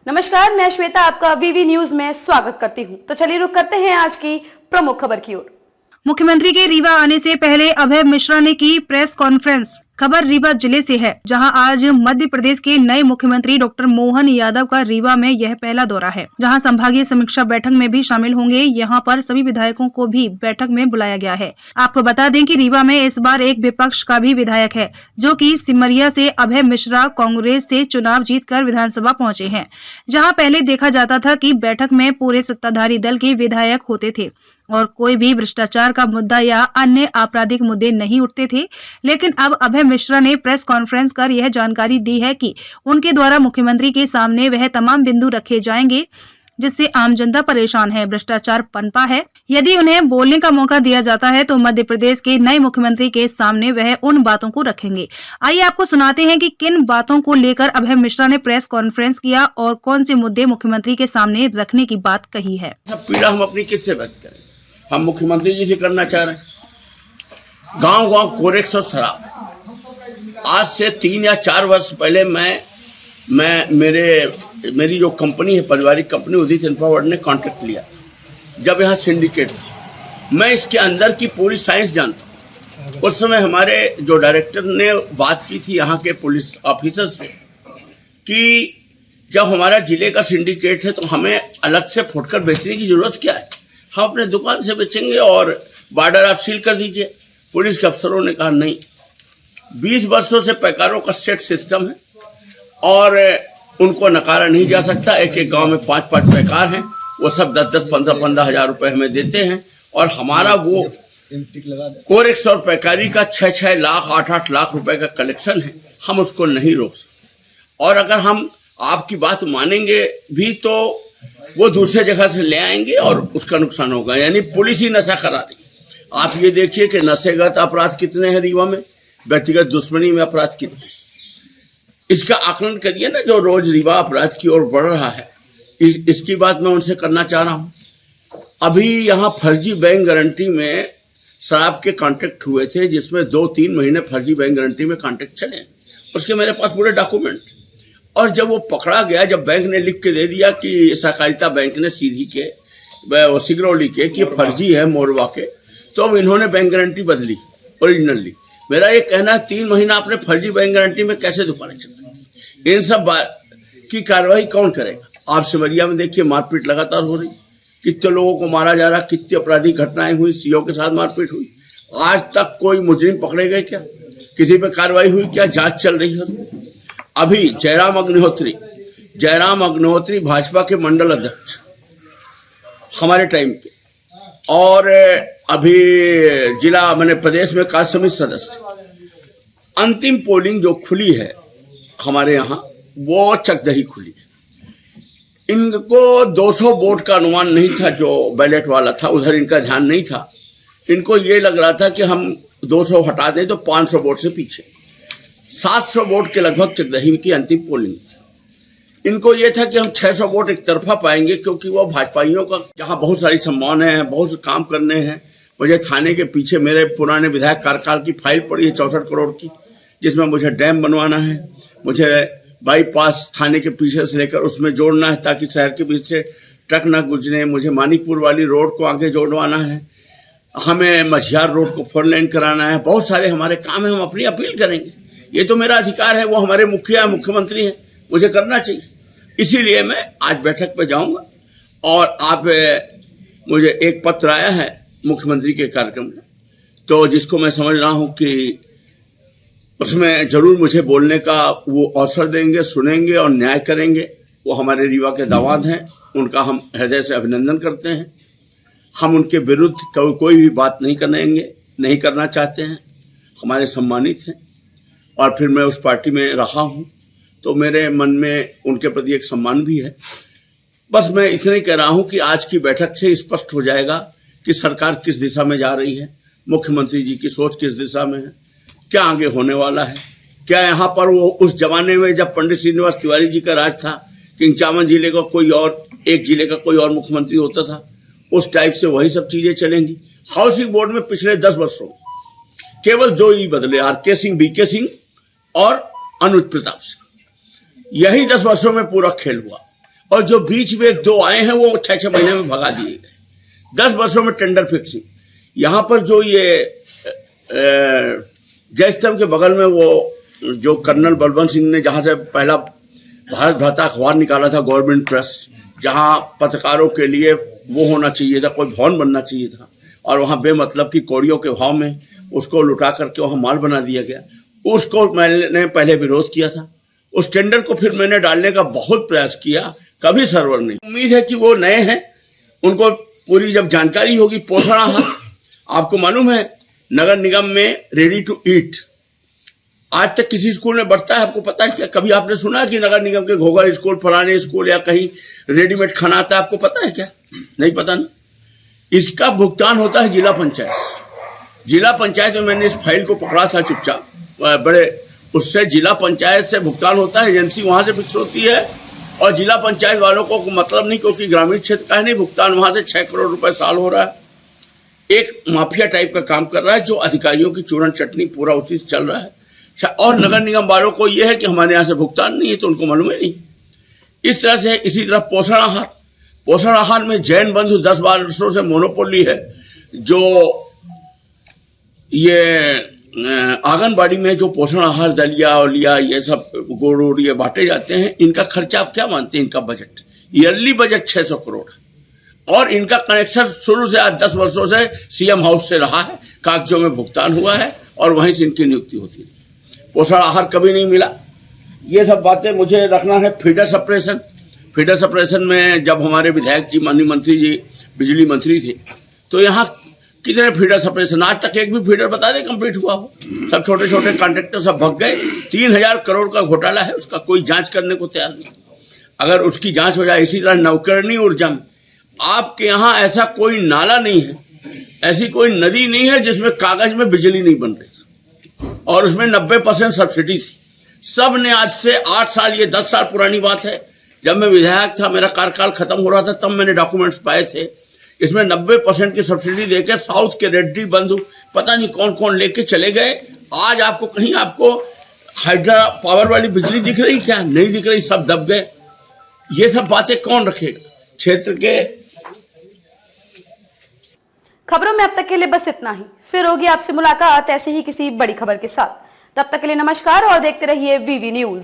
नमस्कार, मैं श्वेता आपका वीवी न्यूज में स्वागत करती हूं। तो चलिए रुक करते हैं आज की प्रमुख खबर की ओर। मुख्यमंत्री के रीवा आने से पहले अभय मिश्रा ने की प्रेस कॉन्फ्रेंस। खबर रीवा जिले से है, जहां आज मध्य प्रदेश के नए मुख्यमंत्री डॉक्टर मोहन यादव का रीवा में यह पहला दौरा है, जहां संभागीय समीक्षा बैठक में भी शामिल होंगे। यहां पर सभी विधायकों को भी बैठक में बुलाया गया है। आपको बता दें कि रीवा में इस बार एक विपक्ष का भी विधायक है, जो कि सिमरिया से अभय मिश्रा कांग्रेस से चुनाव जीतकर विधानसभा पहुंचे हैं, जहां पहले देखा जाता था कि बैठक में पूरे सत्ताधारी दल के विधायक होते थे और कोई भी भ्रष्टाचार का मुद्दा या अन्य आपराधिक मुद्दे नहीं उठते थे। लेकिन अब अभय मिश्रा ने प्रेस कॉन्फ्रेंस कर यह जानकारी दी है कि उनके द्वारा मुख्यमंत्री के सामने वह तमाम बिंदु रखे जाएंगे जिससे आम जनता परेशान है, भ्रष्टाचार पनपा है। यदि उन्हें बोलने का मौका दिया जाता है तो मध्य प्रदेश के नए मुख्यमंत्री के सामने वह उन बातों को रखेंगे। आइए आपको सुनाते हैं कि किन बातों को लेकर अभय मिश्रा ने प्रेस कॉन्फ्रेंस किया और कौन से मुद्दे मुख्यमंत्री के सामने रखने की बात कही है। पीड़ा हम अपनी किससे व्यक्त करें? हम मुख्यमंत्री जी से करना चाह रहे हैं। गांव गांव कोरेक्स और शराब। आज से 3 या 4 वर्ष पहले मेरी जो कंपनी है, पारिवारिक कंपनी उदित इंफ्रावर्ल्ड ने कॉन्ट्रैक्ट लिया, जब यहाँ सिंडिकेट था। मैं इसके अंदर की पूरी साइंस जानता हूँ। उस समय हमारे जो डायरेक्टर ने बात की थी यहाँ के पुलिस ऑफिसर से कि जब हमारा जिले का सिंडिकेट है तो हमें अलग से फुटकर बेचने की जरूरत क्या है, हम अपने दुकान से बेचेंगे और बॉर्डर आप सील कर दीजिए। पुलिस के अफसरों ने कहा नहीं, 20 वर्षों से पैकारों का सेट सिस्टम है और उनको नकारा नहीं जा सकता। एक एक गांव में 5-5 पैकार हैं, वो सब 10-10, 15-15 हज़ार रुपये हमें देते हैं और हमारा वो कोरेक्स और पैकारी का 6-6 लाख 8-8 लाख रुपए का कलेक्शन है। हम उसको नहीं रोक सकते और अगर हम आपकी बात मानेंगे भी तो वो दूसरे जगह से ले आएंगे और उसका नुकसान होगा। यानी पुलिस ही नशा करा रही। आप ये देखिए कि नशेगत अपराध कितने हैं रीवा में, व्यक्तिगत दुश्मनी में अपराध कितने हैं, इसका आकलन करिए ना। जो रोज रीवा अपराध की ओर बढ़ रहा है, इसकी बात मैं उनसे करना चाह रहा हूँ। अभी यहाँ फर्जी बैंक गारंटी में शराब के कॉन्ट्रैक्ट हुए थे, जिसमें 2-3 महीने फर्जी बैंक गारंटी में कॉन्ट्रैक्ट चले। उसके मेरे पास पूरे डॉक्यूमेंट। और जब वो पकड़ा गया, जब बैंक ने लिख के दे दिया कि सहकारिता बैंक ने सीधी के सिगरौली के कि फर्जी है मोरवा के, तो अब इन्होंने बैंक गारंटी बदली, ओरिजिनल ली। मेरा ये कहना है 3 महीना आपने फर्जी बैंक गारंटी में कैसे दुकानें चलाएं? इन सब की कार्रवाई कौन करेगा? आप सिमरिया में देखिए, मारपीट लगातार हो रही, कितने लोगों को मारा जा रहा, कितनी आपराधिक घटनाएं हुई, सीओ के साथ मारपीट हुई। आज तक कोई मुजरिम पकड़े गए क्या? किसी पे कार्रवाई हुई क्या? जांच चल रही है। अभी जयराम अग्निहोत्री भाजपा के मंडल अध्यक्ष हमारे टाइम के, और अभी जिला मैंने प्रदेश में कार्य समिति सदस्य। अंतिम पोलिंग जो खुली है हमारे यहाँ, वो चकदही खुली है। इनको 200 वोट का अनुमान नहीं था, जो बैलेट वाला था उधर इनका ध्यान नहीं था। इनको ये लग रहा था कि हम 200 हटा दें तो 500 वोट से पीछे। 700 वोट के लगभग चकदही की अंतिम पोलिंग। इनको ये था कि हम 600 वोट एक तरफा पाएंगे, क्योंकि वो भाजपाइयों का जहाँ बहुत सारी संभावनाएं हैं, बहुत से काम करने हैं। मुझे थाने के पीछे मेरे पुराने विधायक कार्यकाल की फाइल पड़ी है 64 करोड़ की, जिसमें मुझे डैम बनवाना है, मुझे बाईपास थाने के पीछे से लेकर उसमें जोड़ना है ताकि शहर के बीच से ट्रक न गुजरे, मुझे मानिकपुर वाली रोड को आगे जोड़वाना है, हमें मझियार रोड को 4 लेन कराना है। बहुत सारे हमारे काम है, हम अपनी अपील करेंगे। ये तो मेरा अधिकार है, वो हमारे मुख्यमंत्री हैं, मुझे करना चाहिए। इसीलिए मैं आज बैठक पे जाऊंगा और आप मुझे एक पत्र आया है मुख्यमंत्री के कार्यक्रम में, तो जिसको मैं समझ रहा हूं कि उसमें जरूर मुझे बोलने का वो अवसर देंगे, सुनेंगे और न्याय करेंगे। वो हमारे रीवा के दामाद हैं, उनका हम हृदय से अभिनंदन करते हैं। हम उनके विरुद्ध कोई भी बात नहीं करेंगे, नहीं करना चाहते हैं, हमारे सम्मानित हैं। और फिर मैं उस पार्टी में रहा हूँ तो मेरे मन में उनके प्रति एक सम्मान भी है। बस मैं इतना ही कह रहा हूँ कि आज की बैठक से स्पष्ट हो जाएगा कि सरकार किस दिशा में जा रही है, मुख्यमंत्री जी की सोच किस दिशा में है, क्या आगे होने वाला है। क्या यहाँ पर वो उस जमाने में जब पंडित श्रीनिवास तिवारी जी का राज था कि 51 जिले का कोई और, एक जिले का कोई और मुख्यमंत्री होता था, उस टाइप से वही सब चीजें चलेंगी। हाउसिंग बोर्ड में पिछले 10 वर्षों में केवल 2 ही बदले, आर.के. सिंह, बी.के. सिंह और अनुज प्रताप सिंह। यही 10 वर्षों में पूरा खेल हुआ। और जो बीच में 2 आए हैं वो 6-6 महीने में भगा दिए गए। 10 वर्षों में टेंडर फिक्सिंग। यहाँ पर जो ये जयस्तंभ के बगल में वो जो कर्नल बलवंत सिंह ने जहाँ से पहला भारत भ्राता अखबार निकाला था, गवर्नमेंट प्रेस, जहाँ पत्रकारों के लिए वो होना चाहिए था, कोई भवन बनना चाहिए था, और वहाँ बेमतलब की कौड़ियों के भाव में उसको लुटा करके वहाँ माल बना दिया गया। उसको मैंने पहले विरोध किया था। उस टेंडर को फिर मैंने डालने का बहुत प्रयास किया, कभी सर्वर नहीं। उम्मीद है कि वो नए हैं, उनको पूरी जब जानकारी होगी। पोषण आहार आपको मालूम है नगर निगम में रेडी टू ईट आज तक किसी स्कूल में बढ़ता है, आपको पता है क्या? कभी आपने सुना है कि नगर निगम के घोघर स्कूल, फलाने स्कूल या कहीं रेडीमेड खाना आता है? आपको पता है क्या? नहीं पता ना। इसका भुगतान होता है जिला पंचायत। जिला पंचायत में मैंने इस फाइल को पकड़ा था चुपचाप, बड़े उससे जिला पंचायत से भुगतान होता है, एजेंसी वहां से फिक्स होती है, और जिला पंचायत वालों को मतलब नहीं, क्योंकि ग्रामीण क्षेत्र का है नहीं भुगतान, वहां से 6 करोड़ रुपए साल हो रहा है। एक माफिया टाइप का काम कर रहा है, जो अधिकारियों की चूरन चटनी पूरा उसी से चल रहा है। और नगर निगम वालों को यह है कि हमारे यहाँ से भुगतान नहीं है, तो उनको मालूम है नहीं। इस तरह से इसी तरह पोषण आहार में जैन बंधु 10-12 वर्षों से मोनोपोली है। जो ये आंगनबाड़ी में जो पोषण आहार, दलिया और लिया, ये सब गुड़ ये बांटे जाते हैं, इनका खर्चा आप क्या मानते हैं? इनका बजट, ईयरली बजट 600 करोड़, और इनका कनेक्शन शुरू से आज 10 वर्षों से सीएम हाउस से रहा है, कागजों में भुगतान हुआ है, और वहीं से इनकी नियुक्ति होती है। पोषण आहार कभी नहीं मिला। ये सब बातें मुझे रखना है। फीडर सप्रेशन में जब हमारे विधायक जी, माननीय मंत्री जी बिजली मंत्री थे, तो यहाँ कितने फीडर सप्रेशन, आज तक एक भी फीडर बता दे कंप्लीट हुआ हो? सब छोटे छोटे कॉन्ट्रैक्टर सब भग गए। 3000 करोड़ का घोटाला है, उसका कोई जांच करने को तैयार नहीं। अगर उसकी जांच हो जाए, इसी तरह नवकरणी ऊर्जा में आपके यहाँ ऐसा कोई नाला नहीं है, ऐसी कोई नदी नहीं है जिसमें कागज में बिजली नहीं बन रही, और उसमें 90% सब्सिडी थी। सब ने आज से 8 साल, ये 10 साल पुरानी बात है, जब मैं विधायक था, मेरा कार्यकाल खत्म हो रहा था, तब मैंने डॉक्यूमेंट्स पाए थे। इसमें 90% की सब्सिडी देके साउथ के रेड्डी बंधु पता नहीं कौन कौन लेके चले गए। आज आपको कहीं आपको हाइड्रा पावर वाली बिजली दिख रही क्या? नहीं दिख रही, सब दब गए। ये सब बातें कौन रखेगा? क्षेत्र के खबरों में अब तक के लिए बस इतना ही। फिर होगी आपसे मुलाकात ऐसे ही किसी बड़ी खबर के साथ। तब तक के लिए नमस्कार और देखते रहिए वीवी न्यूज।